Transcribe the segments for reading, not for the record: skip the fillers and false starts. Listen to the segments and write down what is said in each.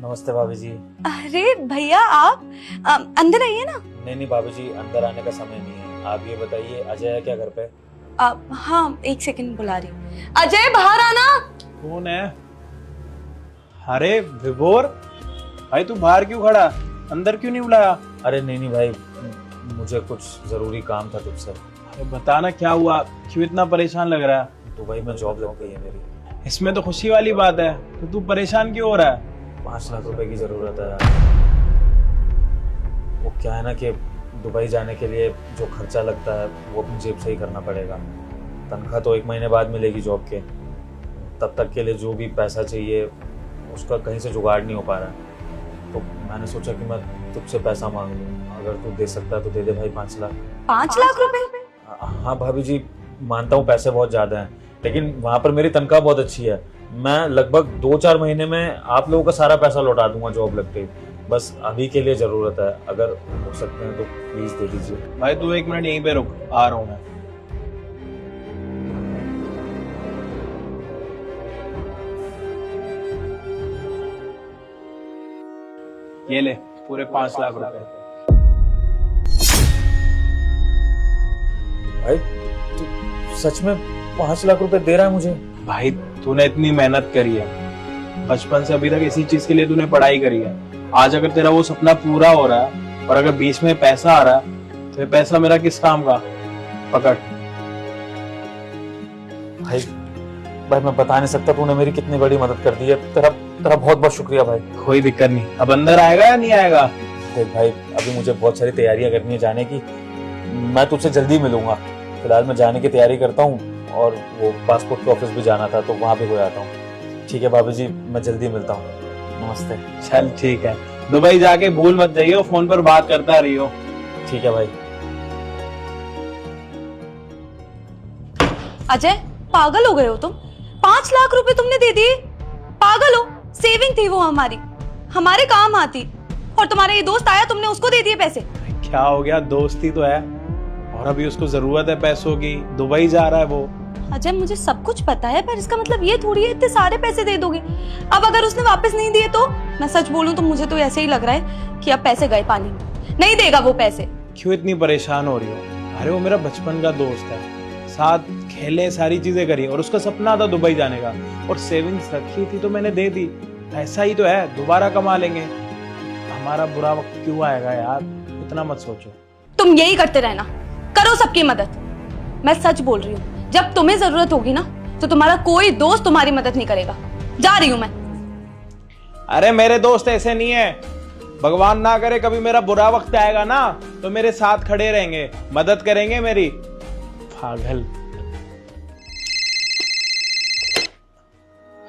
नमस्ते भाभी जी। अरे भैया आप अंदर आइए ना। नहीं भाभी जी, अंदर आने का समय नहीं है। आप ये बताइए, अजय है क्या घर पे? हाँ एक सेकंड बुला रही हूँ। अजय बाहर आना। कौन है? अरे विभोर भाई, तू बाहर क्यों खड़ा? अंदर क्यों नहीं बुलाया? अरे नहीं भाई, मुझे कुछ जरूरी काम था तुझसे। अरे बताना क्या हुआ, क्यों इतना परेशान लग रहा है? दुबई में जॉब लग गई है मेरी। इसमें तो खुशी वाली बात है, तो तू परेशान क्यों हो रहा है? 5 लाख रुपए की जरूरत है। वो क्या है ना कि दुबई जाने के लिए जो खर्चा लगता है वो अपनी जेब से ही करना पड़ेगा। तनख्वाह तो 1 महीने बाद मिलेगी जॉब के। तब तक के लिए जो भी पैसा चाहिए उसका कहीं से जुगाड़ नहीं हो पा रहा है। तो मैंने सोचा कि मैं तुझसे पैसा मांग लूँ। अगर तू दे सकता है तो दे दे भाई 5 लाख। 5 लाख रुपए? हाँ भाभी जी, मानता हूँ पैसे बहुत ज्यादा हैं, लेकिन वहां पर मेरी तनख्वाह बहुत अच्छी है। मैं लगभग 2-4 महीने में आप लोगों का सारा पैसा लौटा दूंगा जॉब लगते ही। बस अभी के लिए जरूरत है, अगर हो सकते हैं तो प्लीज दे दीजिए। भाई तू 1 मिनट यहीं पे रुक, आ रहा हूँ मैं। ये ले पूरे 5 लाख रुपए। भाई तू सच में 5 लाख रुपए दे रहा है मुझे? भाई तूने इतनी मेहनत करी है, बचपन से अभी तक इसी चीज के लिए तूने पढ़ाई करी है। आज अगर तेरा वो सपना पूरा हो रहा है और अगर बीच में पैसा आ रहा है तो ये पैसा मेरा किस काम का? पकड़। भाई मैं बता नहीं सकता तूने मेरी कितनी बड़ी मदद कर दी है। तेरा तेरा बहुत बहुत शुक्रिया भाई। कोई दिक्कत नहीं, अब अंदर आएगा या नहीं आएगा? देख भाई, अभी मुझे बहुत सारी तैयारियां करनी है जाने की। मैं तुझसे जल्दी मिलूंगा। फिलहाल मैं जाने की तैयारी करता हूँ और वो पासपोर्ट के ऑफिस भी जाना था तो वहां भी हो आता हूँ। ठीक है भाभी जी, मैं जल्दी मिलता हूँ। नमस्ते। चल ठीक है, दुबई जाके भूल मत जाइयो, फोन पर बात करता रहियो। ठीक है भाई। अजय पागल हो गए हो तुम? 5 लाख रुपए तुमने दे दिए? पागल हो? सेविंग थी वो हमारे काम आती। और तुम्हारा ये दोस्त आया, तुमने उसको दे दिए पैसे? क्या हो गया, दोस्ती तो है और अभी उसको जरूरत है पैसों की, दुबई जा रहा है वो। अजय मुझे सब कुछ पता है, पर इसका मतलब ये थोड़ी है इतने सारे पैसे दे दोगे। अब अगर उसने वापस नहीं दिए तो? मैं सच बोलूं तो मुझे तो ऐसे ही लग रहा है कि अब पैसे गए पानी में। नहीं देगा वो पैसे। क्यों इतनी परेशान हो रही हो? अरे वो मेरा बचपन का दोस्त है, साथ खेले, सारी चीजें करी और उसका सपना था दुबई जाने का और सेविंग्स रखी थी तो मैंने दे दी। ऐसा ही तो है, दोबारा कमा लेंगे। हमारा बुरा वक्त क्यों आएगा यार, इतना मत सोचो। तुम यही करते रहना, करो सबकी मदद। मैं सच बोल रही हूँ, जब तुम्हें जरूरत होगी ना तो तुम्हारा कोई दोस्त तुम्हारी मदद नहीं करेगा। जा रही हूँ मैं। अरे मेरे दोस्त ऐसे नहीं है, भगवान ना करे कभी मेरा बुरा वक्त आएगा ना तो मेरे साथ खड़े रहेंगे, मदद करेंगे मेरी। पागल।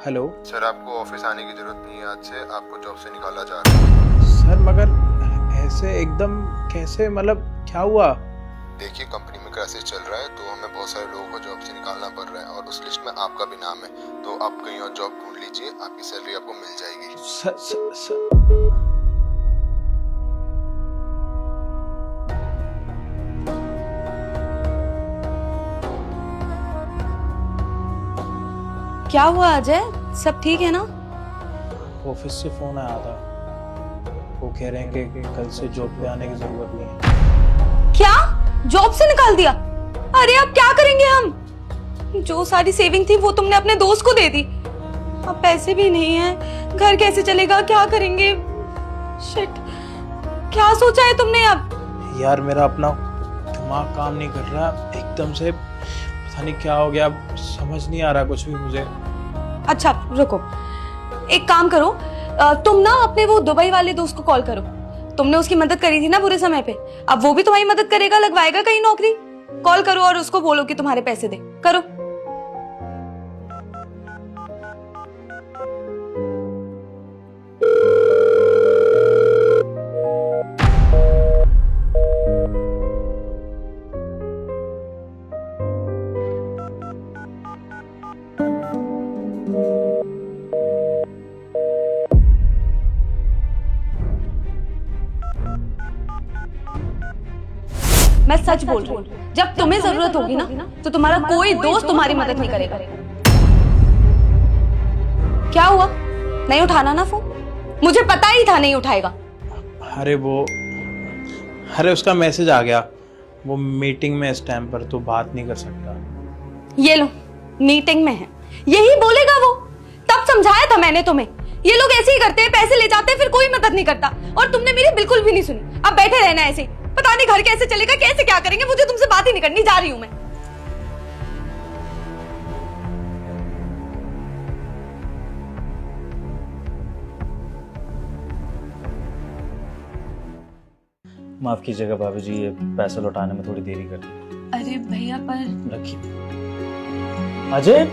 हेलो सर, आपको ऑफिस आने की जरूरत नहीं है। आज से आपको जॉब से निकाला जा रहा है। सर मगर ऐसे एकदम कैसे, मतलब क्या हुआ? देखिए, कंपनी में क्राइसिस चल रहा है तो हमें बहुत सारे लोगों को जॉब से निकालना पड़ रहा है और उस लिस्ट में आपका भी नाम है। तो आप कहीं और जॉब ढूंढ लीजिए, आपकी सैलरी आपको मिल जाएगी। क्या हुआ अजय, सब ठीक है ना? ऑफिस से फोन आया था, वो कह रहे हैं कि कल से जॉब पे आने की जरूरत नहीं है। क्या? जॉब से निकाल दिया? अरे अब क्या करेंगे हम? जो सारी सेविंग थी वो तुमने अपने दोस्त को दे दी। अब पैसे भी नहीं है, घर कैसे चलेगा, क्या करेंगे? शिट, क्या सोचा है तुमने अब? यार मेरा अपना दिमाग काम नहीं कर रहा, एकदम से पता नहीं क्या हो गया, समझ नहीं आ रहा कुछ भी मुझे। अच्छा रुको, एक काम करो, तुम ना अपने वो दुबई वाले दोस्त को कॉल करो। तुमने उसकी मदद करी थी ना बुरे समय पे, अब वो भी तुम्हारी मदद करेगा, लगवाएगा कहीं नौकरी। कॉल करो और उसको बोलो कि तुम्हारे पैसे दे। करो। मैं सच बोल रही हूँ, जब तुम्हें जरूरत होगी ना तो तुम्हारा कोई दोस्त तुम्हारी मदद नहीं करेगा। क्या हुआ, नहीं उठाना ना फोन? मुझे पता ही था नहीं उठाएगा। अरे उसका मैसेज आ गया, वो मीटिंग में इस टाइम पर तो बात नहीं कर सकता। ये लो, मीटिंग में है, यही बोलेगा वो। तब समझाया था मैंने तुम्हें, ये लोग ऐसे ही करते हैं, पैसे ले जाते हैं फिर कोई मदद नहीं करता, और तुमने मेरी बिल्कुल भी नहीं सुनी। अब बैठे रहना ऐसे ही, पता नहीं घर कैसे चलेगा, कैसे क्या करेंगे, मुझे तुमसे बात ही नहीं करनी, जा रही हूं मैं। माफ कीजिएगा भाभी जी, ये पैसे लौटाने में थोड़ी देरी कर दी। अरे भैया पर रखिए। अजय,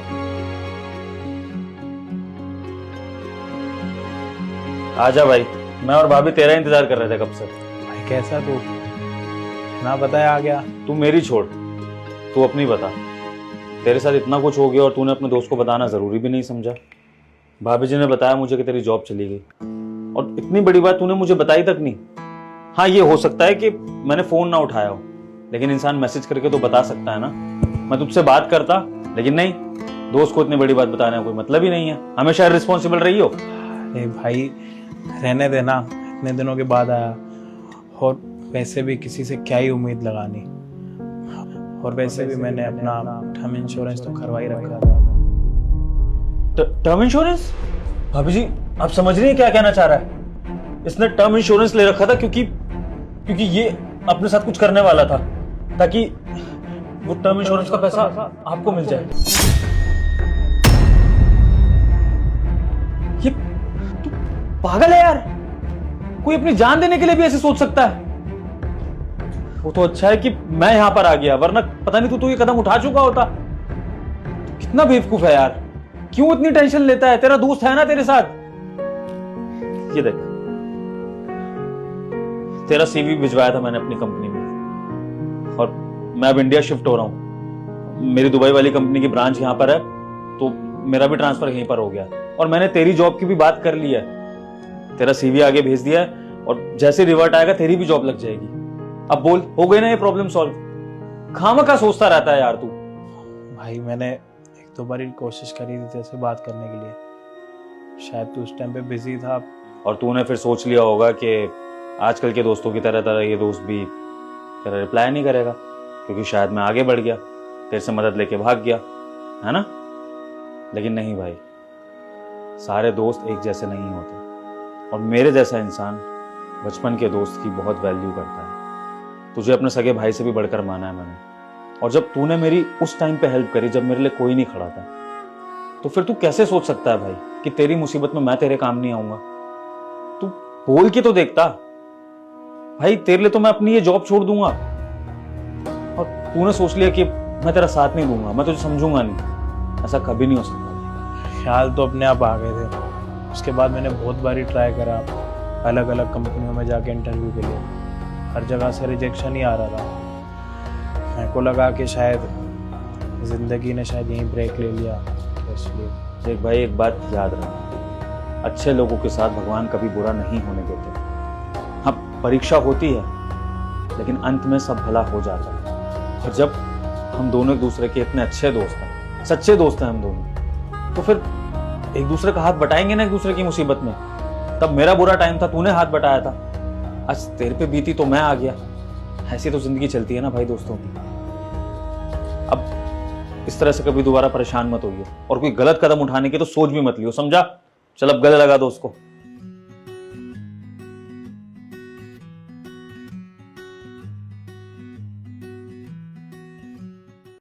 आजा भाई, मैं और भाभी तेरा इंतजार कर रहे थे कब से। भाई कैसा तू, ना बताया आ गया। तू मेरी छोड़, तू अपनी बता। तेरे साथ इतना कुछ हो गया और तूने अपने दोस्त को बताना जरूरी भी नहीं समझा। भाभी जी ने बताया मुझे कि तेरी जॉब चली गई, और इतनी बड़ी बात तूने मुझे बताई तक नहीं। हाँ, ये हो सकता है कि मैंने फोन ना उठाया हो, लेकिन इंसान मैसेज करके तो बता सकता है ना। मैं तुझसे बात करता, लेकिन नहीं, दोस्त को इतनी बड़ी बात बताने का कोई मतलब ही नहीं है। हमेशा रिस्पॉन्सिबल रही हो। अरे भाई रहने देना, इतने दिनों के बाद आया, और वैसे भी किसी से क्या ही उम्मीद लगानी, और वैसे भी मैंने अपना टर्म इंश्योरेंस तो करवा ही रखा था। Term insurance? भाभी जी, आप समझ रही हैं क्या कहना चाह रहा है? इसने टर्म इंश्योरेंस ले रखा था क्योंकि ये अपने साथ कुछ करने वाला था, ताकि वो टर्म इंश्योरेंस का पैसा आपको मिल जाए। ये तू पागल है यार, कोई अपनी जान देने के लिए भी ऐसे सोच सकता है? वो तो अच्छा है कि मैं यहां पर आ गया, वरना पता नहीं तू ये कदम उठा चुका होता। कितना बेवकूफ है यार, क्यों इतनी टेंशन लेता है? तेरा दोस्त है ना तेरे साथ। ये देख, तेरा सीवी भिजवाया था मैंने अपनी कंपनी में, और मैं अब इंडिया शिफ्ट हो रहा हूं। मेरी दुबई वाली कंपनी की ब्रांच यहां पर है, तो मेरा भी ट्रांसफर यहीं पर हो गया, और मैंने तेरी जॉब की भी बात कर ली है। तेरा सीवी आगे भेज दिया है, और जैसे रिवर्ट आएगा तेरी भी जॉब लग जाएगी। अब बोल, हो गई ना ये प्रॉब्लम सॉल्व? खामखा सोचता रहता है यार तू। भाई मैंने एक दो बार कोशिश करी थी तेरे से बात करने के लिए, शायद तू उस टाइम पे बिजी था, और तूने फिर सोच लिया होगा कि आजकल के दोस्तों की तरह ये दोस्त भी तेरा रिप्लाई नहीं करेगा, क्योंकि शायद मैं आगे बढ़ गया, तेरे से मदद लेके भाग गया, है ना? लेकिन नहीं भाई, सारे दोस्त एक जैसे नहीं होते, और मेरे जैसा इंसान बचपन के दोस्त की बहुत वैल्यू करता है। तुझे अपने सगे भाई से भी बढ़कर माना है मैंने, और जब तूने मेरी उस टाइम पे हेल्प करी जब मेरे लिए कोई नहीं खड़ा था, तो फिर तू कैसे सोच सकता है भाई कि तेरी मुसीबत में मैं तेरे काम नहीं आऊंगा? तू बोल के तो देखता भाई, तेरे लिए तो मैं अपनी ये जॉब छोड़ दूंगा, और तूने सोच लिया कि मैं तेरा साथ नहीं दूंगा, मैं तुझे समझूंगा नहीं। ऐसा कभी नहीं हो सकता। ख्याल तो अपने आप आ गए थे। उसके बाद मैंने बहुत बारी ट्राई करा, अलग अलग कंपनियों में जाके इंटरव्यू के लिए, हर जगह से रिजेक्शन ही आ रहा था। मेरे को लगा कि शायद जिंदगी ने शायद यहीं ब्रेक ले लिया, तो इसलिए। देख भाई, एक बात याद रख, अच्छे लोगों के साथ भगवान कभी बुरा नहीं होने देते। हाँ, परीक्षा होती है, लेकिन अंत में सब भला हो जाता है। और जब हम दोनों एक दूसरे के इतने अच्छे दोस्त हैं, सच्चे दोस्त हैं हम दोनों, तो फिर एक दूसरे का हाथ बटाएंगे ना एक दूसरे की मुसीबत में। तब मेरा बुरा टाइम था, तूने हाथ बटाया था, आज तेरे पे बीती तो मैं आ गया। ऐसी तो जिंदगी चलती है ना भाई दोस्तों की। अब इस तरह से कभी दोबारा परेशान मत होइए, और कोई गलत कदम उठाने की तो सोच भी मत लियो, समझा? चल अब गले लगा दोस्त को।